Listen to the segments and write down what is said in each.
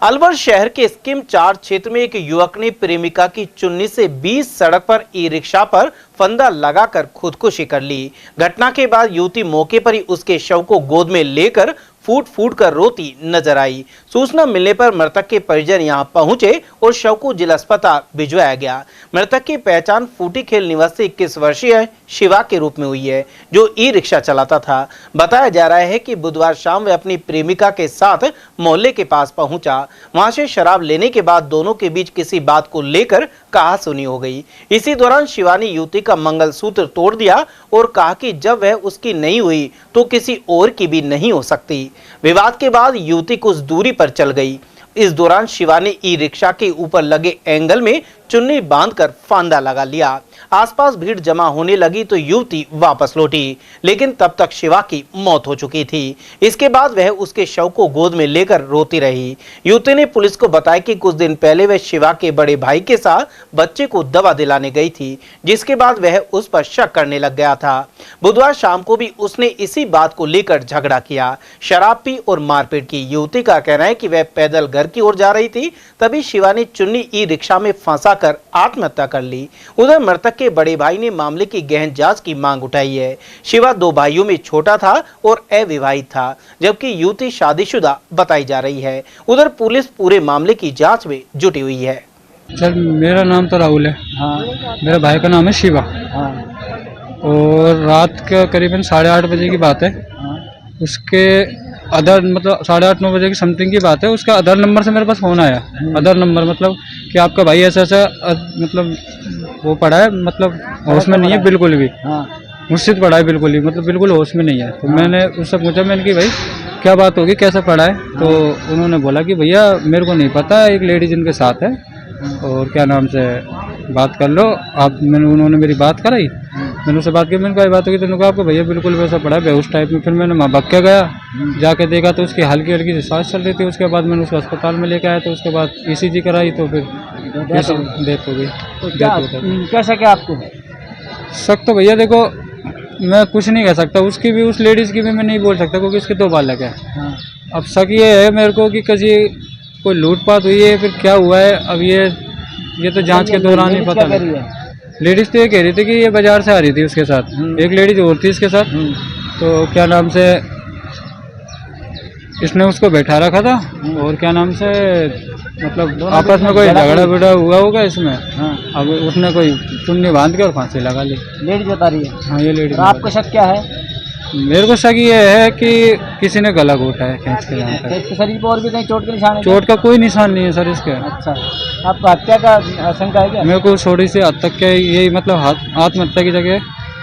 अलवर शहर के स्कीम 4 क्षेत्र में एक युवक ने प्रेमिका की चुन्नी से 20 सड़क पर ई रिक्शा पर फंदा लगाकर खुदकुशी कर ली। घटना के बाद युवती मौके पर ही उसके शव को गोद में लेकर फूट फूट कर रोती नजर आई। सूचना मिलने पर मृतक के परिजन यहां पहुंचे और शव को जिला अस्पताल भिजवाया गया। मृतक की पहचान फूटी खेल निवासी 21 वर्षीय शिवा के रूप में हुई है, जो ई रिक्शा चलाता था। बताया जा रहा है कि बुधवार शाम वह अपनी प्रेमिका के साथ मोहल्ले के पास पहुंचा। वहां से शराब लेने के बाद दोनों के बीच किसी बात को लेकर कहासुनी हो गई। इसी दौरान शिवा ने युवती का मंगलसूत्र तोड़ दिया और कहा कि जब वह उसकी नहीं हुई तो किसी और की भी नहीं हो सकती। विवाद के बाद युवती कुछ दूरी पर चल गई। इस दौरान शिवा ने ई रिक्शा के ऊपर लगे एंगल में चुन्नी बांधकर फांदा लगा लिया। आसपास भीड़ जमा होने लगी तो युवती वापस लौटी, लेकिन तब तक शिवा की मौत हो चुकी थी। इसके बाद वह उसके शव को गोद में लेकर रोती रही। युवती ने पुलिस को बताया कि कुछ दिन पहले वह शिवा के बड़े भाई के साथ बच्चे को दवा दिलाने गई थी, जिसके बाद वह उस पर शक करने लग गया था। बुधवार शाम को भी उसने इसी बात को लेकर झगड़ा किया, शराब पी और मारपीट की। युवती का कहना है कि वह पैदल घर की ओर जा रही थी, तभी शिवा ने चुन्नी ई रिक्शा में फंसाकर आत्महत्या कर ली। उधर मृतक के बड़े भाई ने मामले की गहन जांच की मांग उठाई है। शिवा 2 भाइयों में छोटा था और अविवाहित था, जबकि युवती शादीशुदा बताई जा रही है। उधर पुलिस पूरे मामले की जांच में जुटी हुई है। सर, मेरा नाम तो राहुल है। हाँ। मेरा भाई का नाम है शिवा। हाँ। और रात के करीबन 8:30 बजे की बात है। हाँ। उसके अदर मतलब 8:30-9 बजे की समथिंग की बात है। उसका अदर नंबर से मेरे पास फोन आया। अदर नंबर मतलब कि आपका भाई ऐसा ऐसा मतलब वो पड़ा है, मतलब होश में नहीं है बिल्कुल भी। हाँ। मुझसे पड़ा है बिल्कुल ही, मतलब बिल्कुल होश में नहीं है। तो मैंने उससे पूछा, मैंने कि भाई क्या बात होगी, कैसा पड़ा है? तो उन्होंने बोला कि भैया मेरे को नहीं पता, एक लेडीज इनके साथ है और क्या नाम से बात कर लो आप। उन्होंने मेरी बात कराई, मैंने उससे बात की, मैंने कहा बात होगी तो कहा आपको भैया बिल्कुल वैसा पड़ा है बेहोश टाइप में। फिर मैंने वहाँ भाग के गया, जाके देखा तो उसकी हल्की हल्की सांस चल रही थी। उसके बाद मैंने उसको अस्पताल में लेके आया, तो उसके बाद ECG कराई तो फिर डेथ हो गई। कैसा क्या आपको शक तो भैया देखो मैं कुछ नहीं कह सकता, उसकी भी उस लेडीज़ की भी मैं नहीं बोल सकता क्योंकि उसके 2 बालक है। हाँ। अब शक ये है मेरे को कि कभी कोई लूटपाट हुई है, फिर क्या हुआ है, अब ये तो जांच के दौरान ही पता लगा। लेडीज़ तो ये कह रही थी कि ये बाजार से आ रही थी उसके साथ, एक लेडीज और थी इसके साथ। तो क्या नाम से इसने उसको बैठा रखा था और क्या नाम से मतलब आपस में कोई झगड़ा बिगड़ा हुआ होगा इसमें। हाँ। अब उसने कोई चुन्नी बांध के और फांसी लगा ली। लेडीज बता रही है। हाँ, ये लेडीज। आपको शक क्या है? मेरे को शक ये है कि किसी ने गला घोटा है खींच के। यहाँ तक इसके शरीर पर और भी कहीं चोट के निशान है? चोट का कोई निशान नहीं है सर इसके। अच्छा, आपको हत्या का आशंका है क्या? मेरे को थोड़ी सी हद तक के यही मतलब आत्महत्या की जगह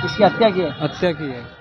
इसकी हत्या की है? हत्या की है।